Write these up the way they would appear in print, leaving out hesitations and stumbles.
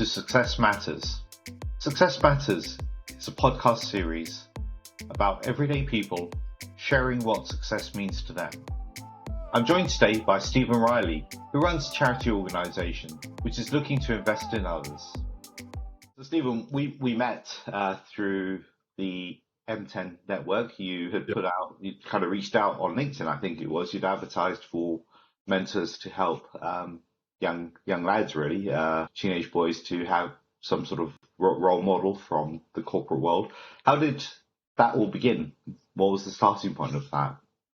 to Success Matters. Success Matters is a podcast series about everyday people sharing what success means to them. I'm joined today by Stephen Riley, who runs a charity organisation which is looking to invest in others. So Stephen, we met through the M10 network. You had you kind of reached out on LinkedIn, I think it was. You'd advertised for mentors to help young lads, really, teenage boys, to have some sort of role model from the corporate world. How did that all begin? What was the starting point of that?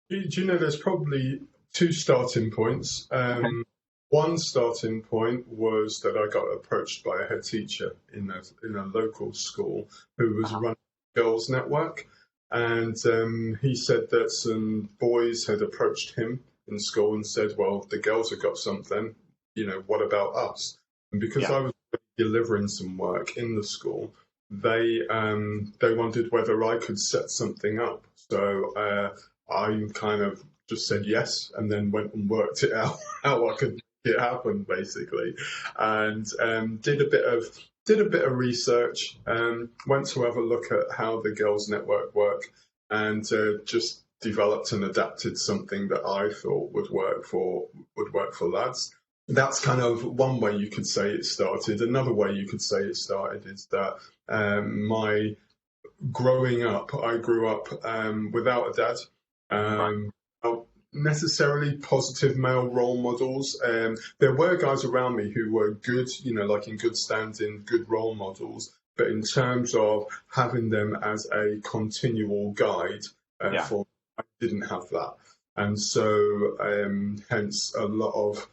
Do you know, there's probably two starting points. One starting point was that I got approached by a head teacher in a local school who was running a girls' network, and he said that some boys had approached him in school and said, well, the girls have got something, what about us? And because I was delivering some work in the school, they wondered whether I could set something up. So I kind of just said yes, and then went and worked it out how I could make it happen, basically, and did a bit of research. Went to have a look at how the girls' network work, and just developed and adapted something that I thought would work for lads. That's kind of one way you could say it started. Another way you could say it started is that my growing up, I grew up without a dad. Not necessarily positive male role models. There were guys around me who were good, like in good standing, good role models. But in terms of having them as a continual guide, I didn't have that. And so hence a lot of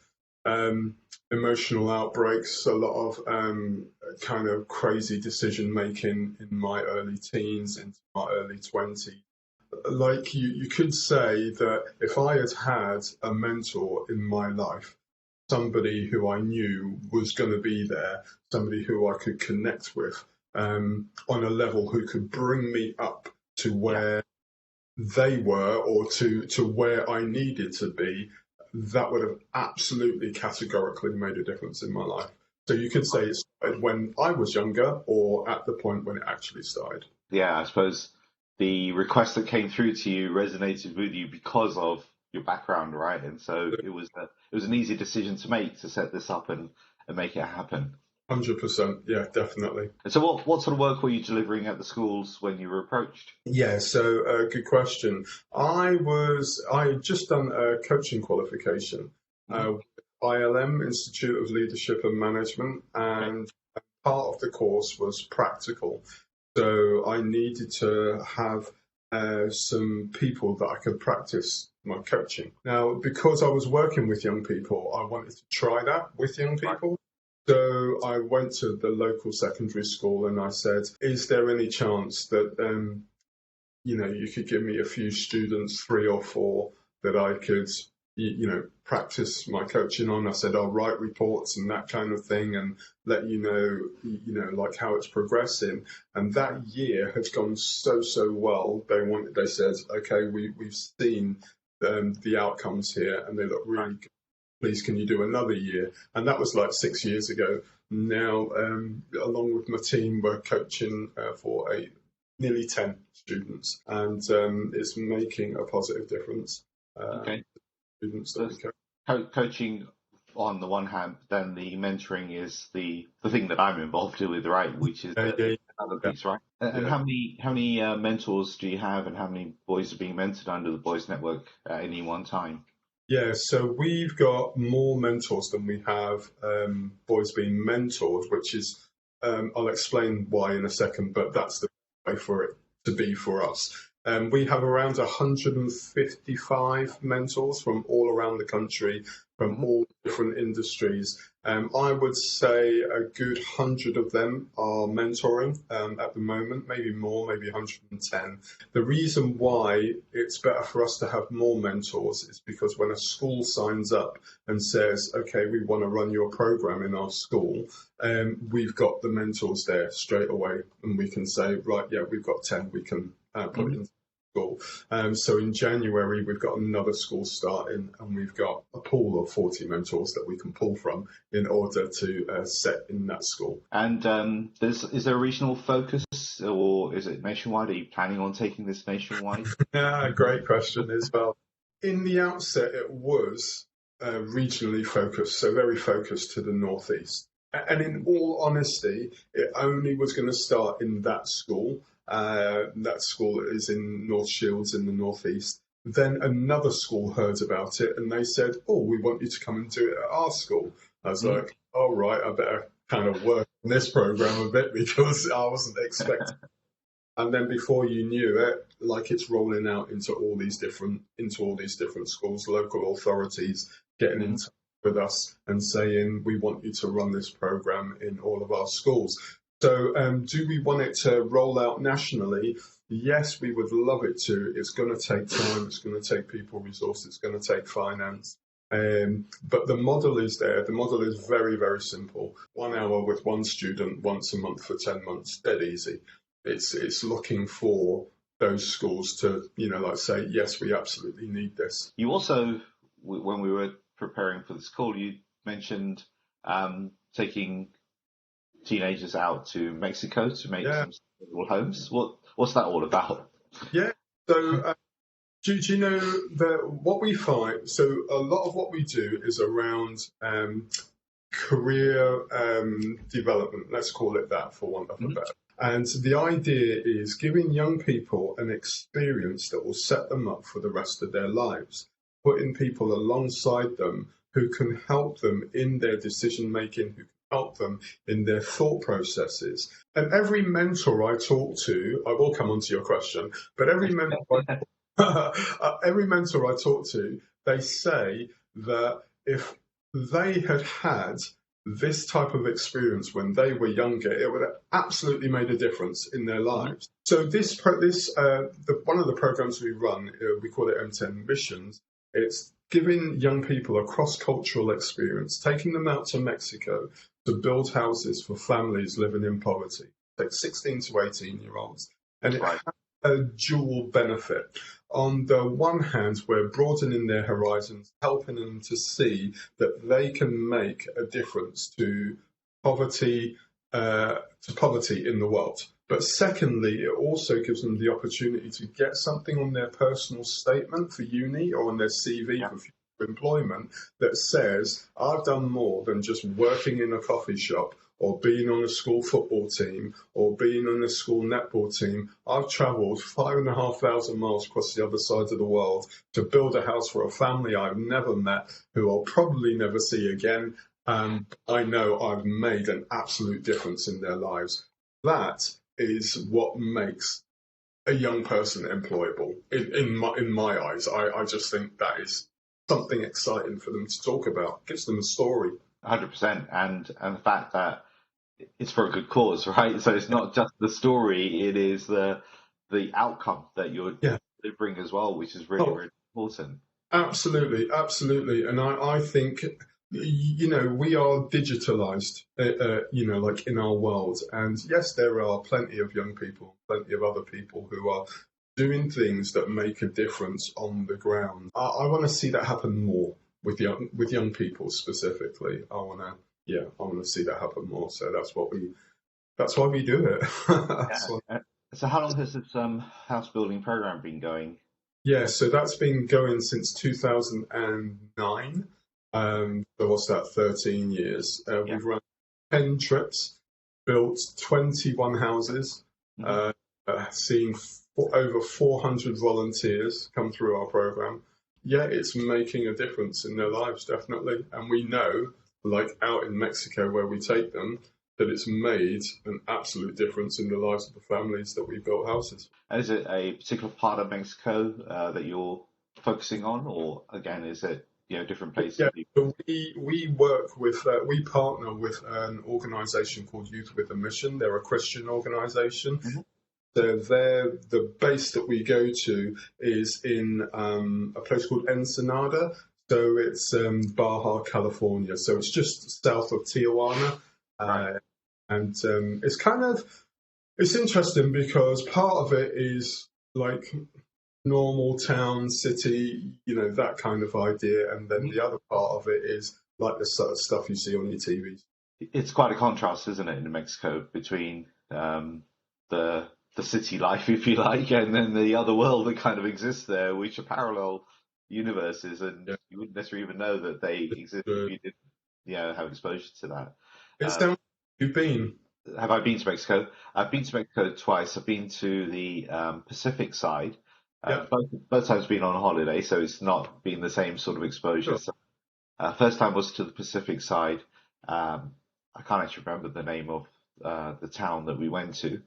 emotional outbreaks, a lot of kind of crazy decision making in my early teens, into my early 20s. Like you could say that if I had a mentor in my life, somebody who I knew was going to be there, somebody who I could connect with on a level, who could bring me up to where they were, or to where I needed to be, that would have absolutely categorically made a difference in my life. So you could say it started when I was younger, or at the point when it actually started. Yeah, I suppose the request that came through to you resonated with you because of your background, right? And so it was an easy decision to make, to set this up and make it happen. 100%, yeah, definitely. And so what sort of work were you delivering at the schools when you were approached? Yeah, so good question. I had just done a coaching qualification, ILM, Institute of Leadership and Management, and part of the course was practical. So I needed to have some people that I could practice my coaching. Now, because I was working with young people, I wanted to try that with young people. So I went to the local secondary school and I said, is there any chance that, you could give me a few students, 3 or 4, that I could, practice my coaching on? I said, I'll write reports and that kind of thing and let you know, like how it's progressing. And that year has gone so well. They said, okay, we've seen the outcomes here and they look really good. Please, can you do another year? And that was like 6 years ago. Now, along with my team, we're coaching for nearly 10 students, and it's making a positive difference. Students that we coach. Coaching on the one hand, then the mentoring is the thing that I'm involved with, right? Which is the other piece, right? And how many mentors do you have, and how many boys are being mentored under the Boys Network at any one time? Yeah, so we've got more mentors than we have boys being mentored, which is, I'll explain why in a second, but that's the way for it to be for us. We have around 155 mentors from all around the country, from all different industries. I would say a good 100 of them are mentoring at the moment, maybe more, maybe 110. The reason why it's better for us to have more mentors is because when a school signs up and says, okay, we want to run your program in our school, we've got the mentors there straight away, and we can say, right, yeah, we've got 10, we can put it in. school. So in January, we've got another school starting, and we've got a pool of 40 mentors that we can pull from in order to set in that school. And is there a regional focus, or is it nationwide? Are you planning on taking this nationwide? Yeah, great question as well. In the outset, it was regionally focused, so very focused to the northeast. And in all honesty, it only was going to start in that school. That school is in North Shields in the northeast. Then another school heard about it and they said, "Oh, we want you to come and do it at our school." I was like, "All right, I better kind of work on this program a bit because I wasn't expecting." And then before you knew it, like it's rolling out into all these different schools, local authorities getting in touch with us and saying, "We want you to run this program in all of our schools." So do we want it to roll out nationally? Yes, we would love it to. It's going to take time. It's going to take people resources. It's going to take finance. But the model is there. The model is very, very simple. 1 hour with one student once a month for 10 months, dead easy. It's looking for those schools to, like say, yes, we absolutely need this. You also, when we were preparing for this call, you mentioned taking teenagers out to Mexico to make some sustainable homes. What's that all about? Yeah. So do you know that what we find? So a lot of what we do is around career development. Let's call it that, for want of a better. And the idea is giving young people an experience that will set them up for the rest of their lives, putting people alongside them who can help them in their decision making, who can help them in their thought processes. And every mentor I talk to, I will come on to your question, but every mentor I talk to, they say that if they had had this type of experience when they were younger, it would have absolutely made a difference in their lives. So one of the programs we run, we call it M10 Missions. It's giving young people a cross-cultural experience, taking them out to Mexico to build houses for families living in poverty, like 16 to 18-year-olds. And it has a dual benefit. On the one hand, we're broadening their horizons, helping them to see that they can make a difference to poverty in the world. But secondly, it also gives them the opportunity to get something on their personal statement for uni or on their CV for future employment that says, "I've done more than just working in a coffee shop or being on a school football team or being on a school netball team. I've travelled 5,500 miles across the other side of the world to build a house for a family I've never met, who I'll probably never see again. I know I've made an absolute difference in their lives." That is what makes a young person employable in my eyes. I just think that is something exciting for them to talk about. It gives them a story. 100%, and the fact that it's for a good cause, right? So it's not just the story; it is the outcome that you're delivering as well, which is really, really important. Absolutely, absolutely, and I think we are digitalized, like in our world, and yes, there are plenty of young people, plenty of other people who are doing things that make a difference on the ground. I want to see that happen more with young people specifically. I want to see that happen more. So that's why we do it. So how long has this house building program been going? Yeah, so that's been going since 2009. So what's that? 13 years. We've run 10 trips, built 21 houses, seen over 400 volunteers come through our program. Yeah, it's making a difference in their lives, definitely. And we know, like out in Mexico where we take them, that it's made an absolute difference in the lives of the families that we built houses. Is it a particular part of Mexico that you're focusing on, or again, is it different places? Yeah, so we work with, we partner with an organisation called Youth with a Mission. They're a Christian organisation. So the base that we go to is in a place called Ensenada. So it's Baja, California. So it's just south of Tijuana. And it's interesting because part of it is like normal town, city, that kind of idea. And then the other part of it is like the sort of stuff you see on your TVs. It's quite a contrast, isn't it, in Mexico between the city life, if you like, and then the other world that kind of exists there, which are parallel universes, and you wouldn't necessarily even know that they exist if you didn't, have exposure to that. It's down. You've been. Have I been to Mexico? I've been to Mexico twice. I've been to the Pacific side. Both times been on holiday, so it's not been the same sort of exposure. Sure. So, first time was to the Pacific side. I can't actually remember the name of the town that we went to.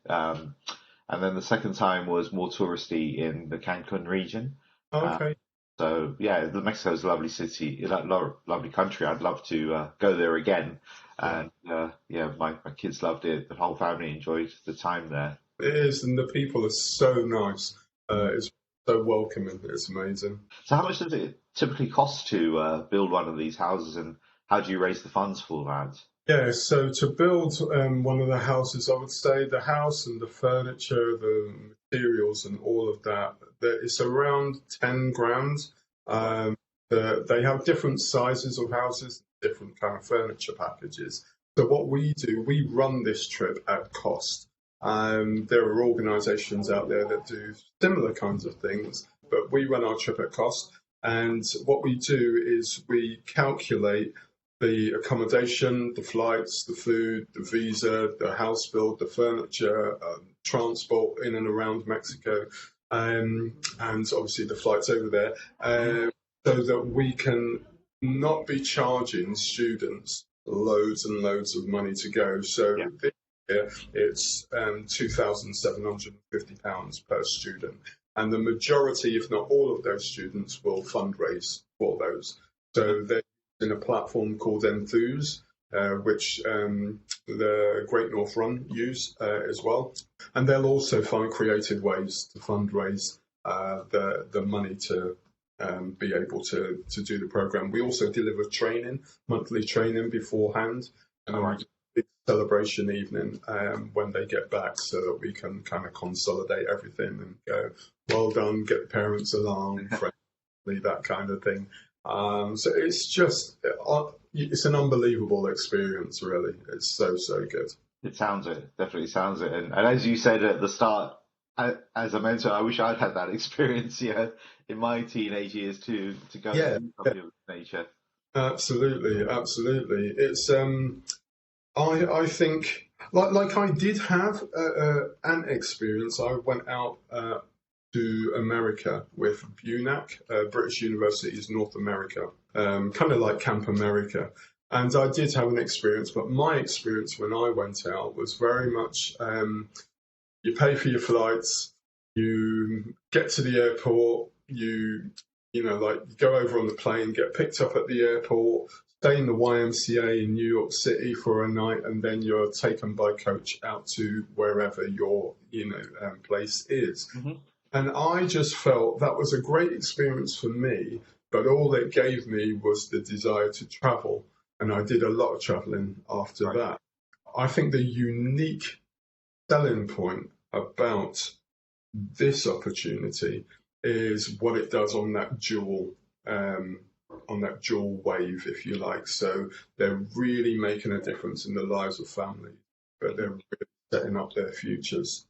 And then the second time was more touristy in the Cancun region. Okay. So yeah, Mexico is a lovely city, lovely country. I'd love to go there again. And my kids loved it. The whole family enjoyed the time there. It is, and the people are so nice. It's so welcoming. It's amazing. So how much does it typically cost to build one of these houses, and how do you raise the funds for that? Yeah, so to build one of the houses, I would say the house and the furniture, the materials and all of that, it's around 10 grand. They have different sizes of houses, different kind of furniture packages. So what we do, we run this trip at cost. There are organisations out there that do similar kinds of things, but we run our trip at cost. And what we do is we calculate the accommodation, the flights, the food, the visa, the house build, the furniture, transport in and around Mexico, and obviously the flights over there, so that we can not be charging students loads and loads of money to go. So this year it's £2,750 per student. And the majority, if not all of those students, will fundraise for those. So they're in a platform called Enthuse, which the Great North Run use as well. And they'll also find creative ways to fundraise the money to be able to do the program. We also deliver monthly training beforehand, and we do a big celebration evening when they get back, so that we can kind of consolidate everything and go, well done, get the parents along, friendly, that kind of thing. So it's just, it's an unbelievable experience, really. It's so, so good. It sounds it, definitely sounds it. And as you said at the start, as I mentioned, I wish I'd had that experience, in my teenage years to go and do something of nature. Absolutely, absolutely. It's, I think, like I did have an experience. I went out to America with BUNAC, British Universities North America, kind of like Camp America. And I did have an experience, but my experience when I went out was very much, you pay for your flights, you get to the airport, you go over on the plane, get picked up at the airport, stay in the YMCA in New York City for a night, and then you're taken by coach out to wherever your place is. Mm-hmm. And I just felt that was a great experience for me, but all it gave me was the desire to travel. And I did a lot of traveling after that. I think the unique selling point about this opportunity is what it does on that dual wave, if you like. So they're really making a difference in the lives of families, but they're really setting up their futures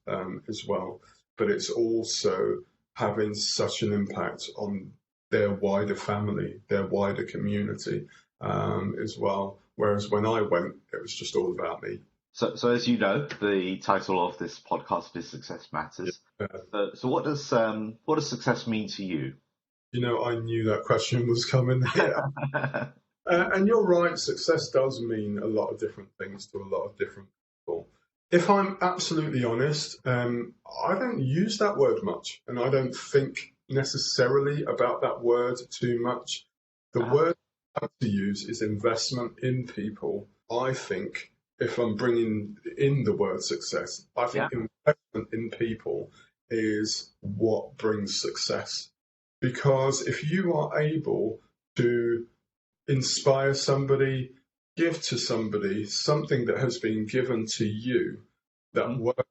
as well. But it's also having such an impact on their wider family, their wider community as well. Whereas when I went, it was just all about me. So as you know, the title of this podcast is Success Matters. Yeah. So what does success mean to you? I knew that question was coming. Yeah. And you're right, success does mean a lot of different things to a lot of different people. If I'm absolutely honest, I don't use that word much, and I don't think necessarily about that word too much. The word I have to use is investment in people. I think if I'm bringing in the word success, I think investment in people is what brings success. Because if you are able to inspire somebody, give to somebody something that has been given to you that works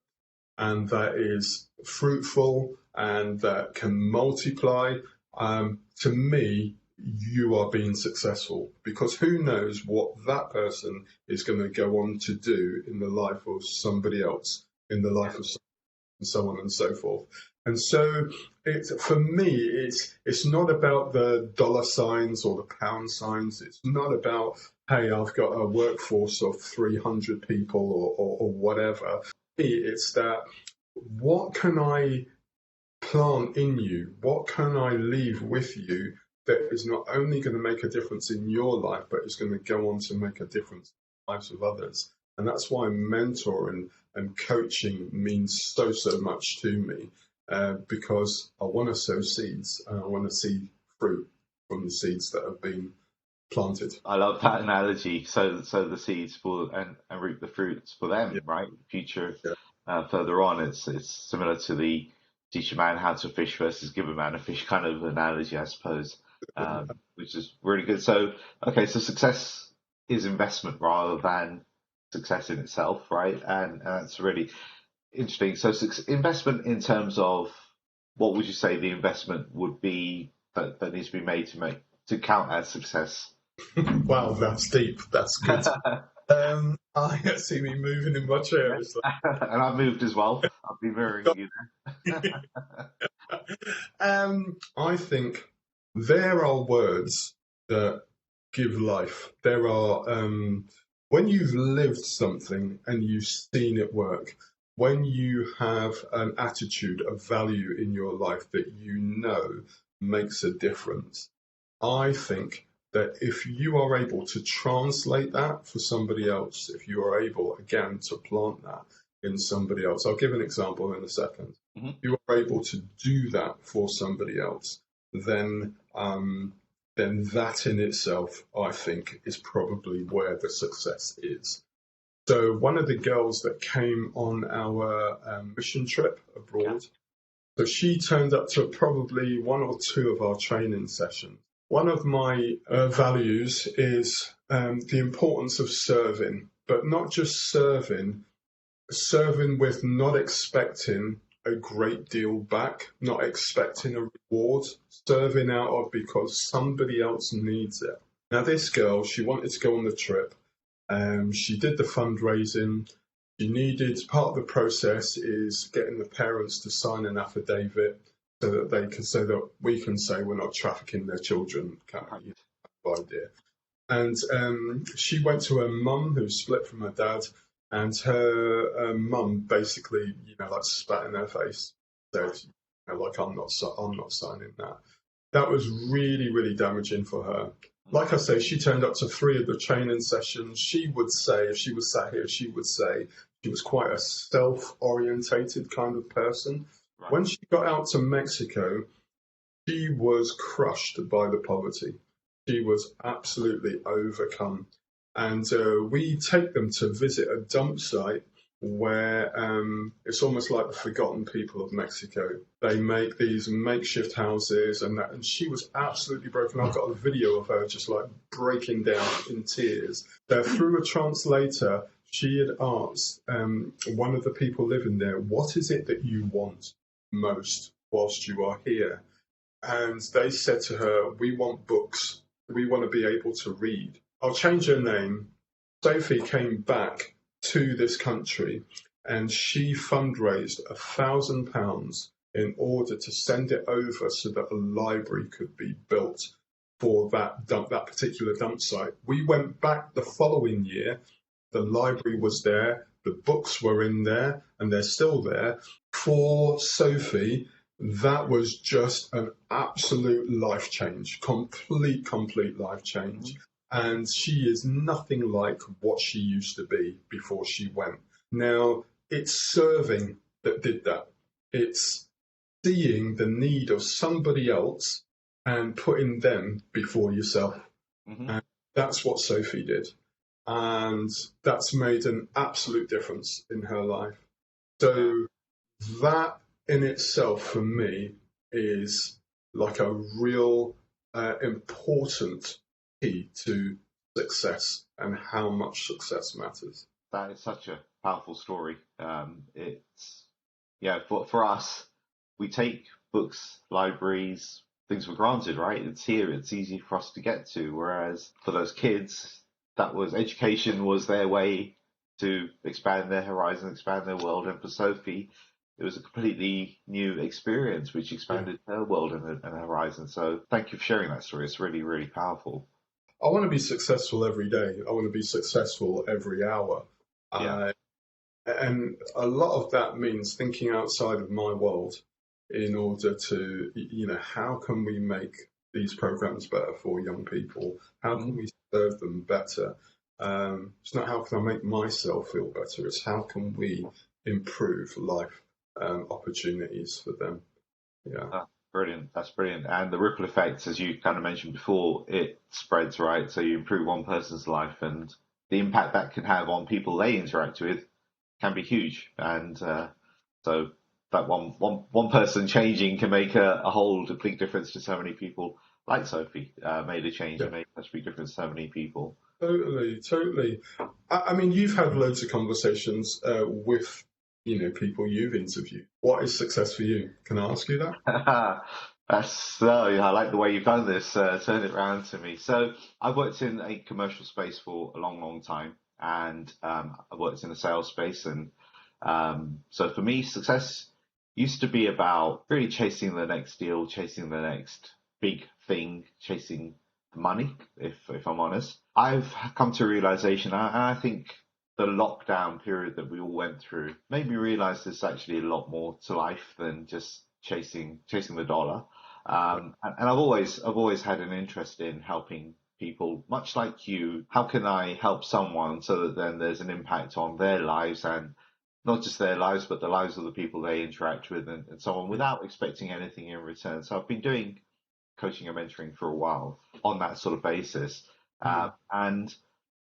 and that is fruitful and that can multiply, to me, you are being successful, because who knows what that person is going to go on to do in the life of somebody else, in the life of and so on and so forth. And so, for me, it's not about the dollar signs or the pound signs. It's not about, hey, I've got a workforce of 300 people or whatever. It's that, what can I plant in you? What can I leave with you that is not only going to make a difference in your life, but is going to go on to make a difference in the lives of others? And that's why mentoring and coaching means so much to me, because I want to sow seeds and I want to see fruit from the seeds that have been planted. I love that analogy. So the seeds for and reap the fruits for them, Yeah. right? Future Yeah. further on, it's similar to the teach a man how to fish versus give a man a fish kind of analogy, I suppose, which is really good. So okay, so success is investment rather than success in itself, right? And that's really interesting. So investment in terms of what would you say the investment would be that needs to be made to count as success? Wow, that's deep. That's good. I see me moving in my chair. It's And I've moved as well. I've been mirroring you like, I think there are words that give life. There are, when you've lived something and you've seen it work, when you have an attitude of value in your life that you know makes a difference. I think that if you are able to translate that for somebody else, if you are able, again, to plant that in somebody else, I'll give an example in a second. hmm If you are able to do that for somebody else, then that in itself, I think, is probably where the success is. So one of the girls that came on our mission trip abroad, so she turned up to probably one or two of our training sessions. One of my values is the importance of serving, but not just serving with not expecting a great deal back, not expecting a reward, serving out of because somebody else needs it. Now, this girl, she wanted to go on the trip. She did the fundraising. She needed, part of the process is getting the parents to sign an affidavit so that we can say we're not trafficking their children, kind of idea. And she went to her mum, who split from her dad, and her mum basically, like spat in her face, said, like I'm not signing that. That was really damaging for her. Like I say, she turned up to 3 of the training sessions. She would say, if she was sat here, she would say she was quite a self-orientated kind of person. Right. When she got out to Mexico, she was crushed by the poverty. She was absolutely overcome. And we take them to visit a dump site where it's almost like the forgotten people of Mexico. They make these makeshift houses and she was absolutely broken. I've got a video of her just like breaking down in tears. Through a translator, she had asked one of the people living there, what is it that you want most whilst you are here? And they said to her, we want books. We want to be able to read. I'll change her name. Sophie came back to this country and she fundraised £1,000 in order to send it over so that a library could be built for that particular dump site. We went back the following year. The library was there. The books were in there and they're still there. For Sophie, that was just an absolute life change, complete life change. And she is nothing like what she used to be before she went. Now, it's serving that did that. It's seeing the need of somebody else and putting them before yourself. Mm-hmm. And that's what Sophie did. And that's made an absolute difference in her life. So that in itself, for me, is like a real important key to success and how much success matters. That is such a powerful story. It's yeah, for us, we take books, libraries, things for granted, right? It's here, it's easy for us to get to. Whereas for those kids, that was education was their way to expand their horizon, expand their world. And for Sophie, it was a completely new experience, which Yeah. expanded her world and horizon. So thank you for sharing that story. It's really, really powerful. I want to be successful every day. I want to be successful every hour. Yeah. Uh, and a lot of that means thinking outside of my world in order to, how can we make these programs better for young people? How can Mhm. we serve them better? It's not how can I make myself feel better, it's how can we improve life opportunities for them. Yeah. Ah, brilliant. That's brilliant. And the ripple effects, as you kind of mentioned before, it spreads, right? So you improve one person's life, and the impact that can have on people they interact with can be huge. And so that one person changing can make a whole big difference to so many people. Like Sophie made a change Yeah. and made such a big difference to so many people. Totally, totally. I mean, you've had loads of conversations with, people you've interviewed. What is success for you? Can I ask you that? That's yeah, I like the way you've done this. Turn it round to me. So I've worked in a commercial space for a long, long time, and I worked in the sales space, and so for me, success used to be about really chasing the next deal, chasing the next big thing, chasing the money. If I'm honest, I've come to a realization, and I think the lockdown period that we all went through made me realize there's actually a lot more to life than just chasing the dollar. And I've always had an interest in helping people, much like you. How can I help someone so that then there's an impact on their lives, and not just their lives, but the lives of the people they interact with, and so on, without expecting anything in return. So I've been doing coaching and mentoring for a while on that sort of basis. Mm. And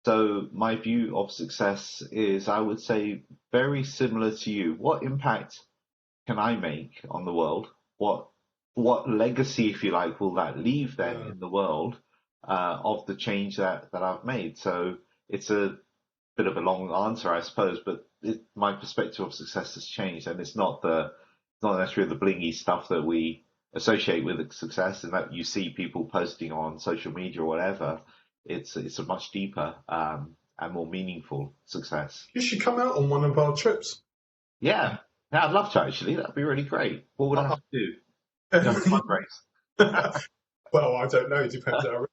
so my view of success is, I would say, very similar to you. What impact can I make on the world? What what legacy, if you like, will that leave then Yeah. in the world of the change that I've made? So it's a bit of a long answer, I suppose, but my perspective of success has changed, and it's not necessarily the blingy stuff that we associate with success, and that you see people posting on social media or whatever. It's a much deeper and more meaningful success. You should come out on one of our trips. Yeah, yeah, I'd love to actually. That'd be really great. What would I have I, to do? Do I have to I- fundraise? well, I don't know. It depends how.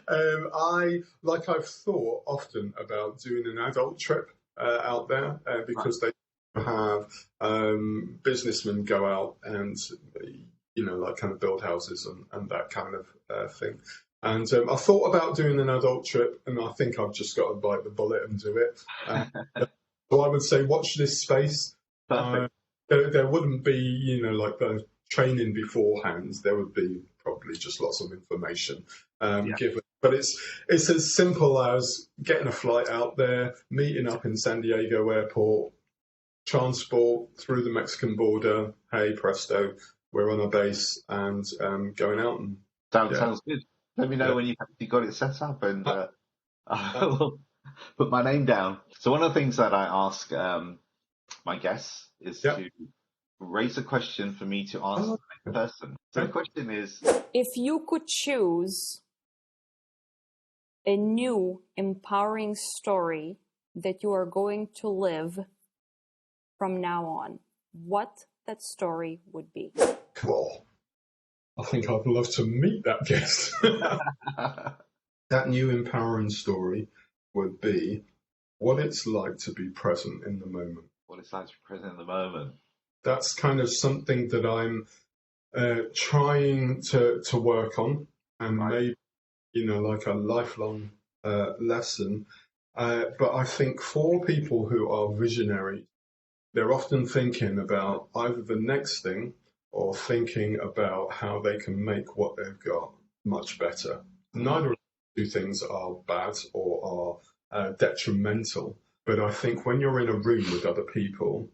Um, I've thought often about doing an adult trip out there Right. because they have businessmen go out and like kind of build houses and that kind of thing. And I thought about doing an adult trip, and I think I've just got to bite the bullet and do it. So I would say watch this space. Uh, Perfect. there wouldn't be, like the training beforehand. There would be probably just lots of information Yeah. given. But it's as simple as getting a flight out there, meeting up in San Diego Airport, transport through the Mexican border. Hey, presto, we're on a base and going out and Sounds yeah, sounds good. Let me know yeah. when you got it set up, and Uh, I uh, will put my name down. So one of the things that I ask my guests is yeah. to raise a question for me to ask Oh, the next person. So the okay. question is, If you could choose a new empowering story that you are going to live from now on, what that story would be? Cool. I think I'd love to meet that guest. That new empowering story would be what it's like to be present in the moment. what it's like to be present in the moment. That's kind of something that I'm trying to work on, and Right. maybe like a lifelong lesson. But I think for people who are visionary, they're often thinking about either the next thing or thinking about how they can make what they've got much better. Mm-hmm. Neither of those two things are bad or are detrimental, but I think when you're in a room with other people,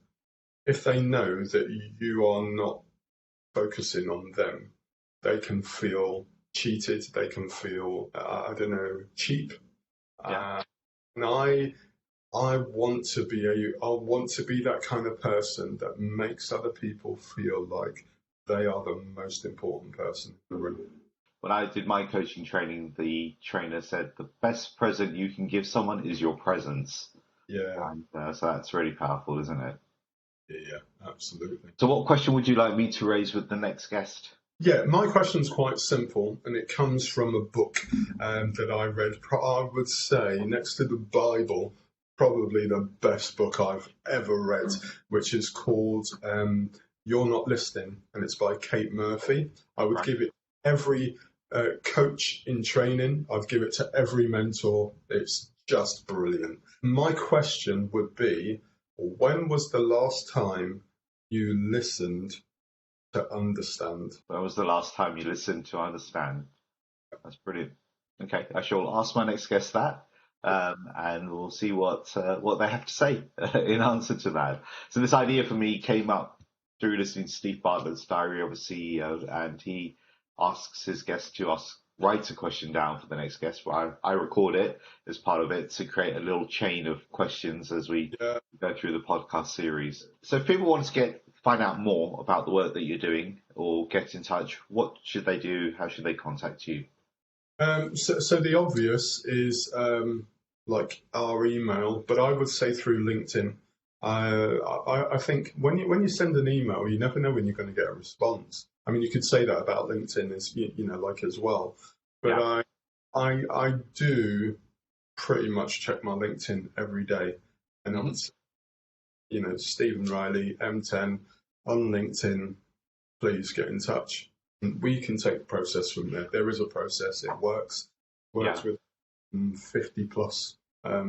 if they know that you are not focusing on them, they can feel cheated, they can feel, I don't know, cheap. Yeah. And I want to be that kind of person that makes other people feel like they are the most important person in the room. When I did my coaching training, the trainer said the best present you can give someone is your presence. Yeah. And so that's really powerful, isn't it? Yeah, absolutely. So what question would you like me to raise with the next guest? Yeah, my question's quite simple, and it comes from a book that I read. I would say, next to the Bible, probably the best book I've ever read, which is called You're Not Listening, and it's by Kate Murphy. I would give it every coach in training. I'd give it to every mentor. It's just brilliant. My question would be, when was the last time you listened to understand? When was the last time you listened to understand? That's brilliant. Okay, I shall ask my next guest that, and we'll see what they have to say in answer to that. So this idea for me came up through listening to Steve Bartlett's Diary of a CEO, and he asks his guests to write a question down for the next guest. Where I record it as part of it to create a little chain of questions as we go through the podcast series. So if people want to find out more about the work that you're doing or get in touch, what should they do? How should they contact you? So the obvious is like our email, but I would say through LinkedIn. I think when you send an email, you never know when you're going to get a response. I mean, you could say that about LinkedIn as well, but I do pretty much check my LinkedIn every day, and I would say, Stephen Riley, M10 on LinkedIn, please get in touch. We can take the process from there. There is a process. It works with 50 plus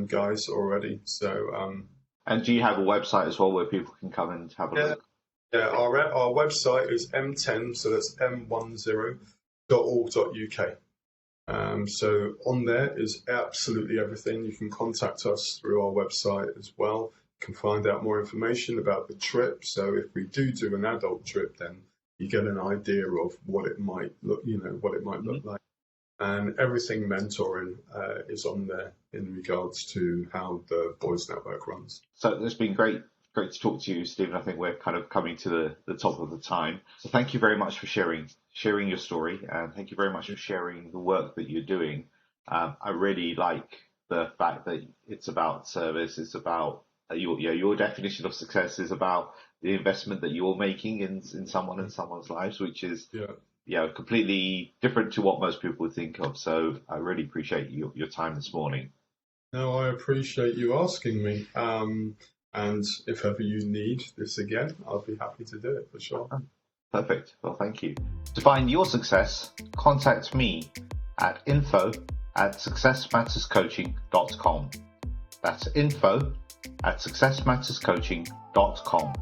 guys already. So. And do you have a website as well where people can come and have a look? Yeah, our website is M10, so that's m10.org.uk. So on there is absolutely everything. You can contact us through our website as well. You can find out more information about the trip. So if we do an adult trip, then you get an idea of what it might look, look like. And everything mentoring is on there in regards to how the Boys Network runs. So it's been great to talk to you, Stephen. I think we're kind of coming to the top of the time. So thank you very much for sharing your story, and thank you very much for sharing the work that you're doing. I really like the fact that it's about service. It's about your definition of success is about the investment that you're making in someone and someone's lives, which is completely different to what most people would think of. So I really appreciate your time this morning. No, I appreciate you asking me. And if ever you need this again, I'll be happy to do it for sure. Perfect. Well, thank you. To find your success, contact me at info@successmatterscoaching.com. That's info@successmatterscoaching.com.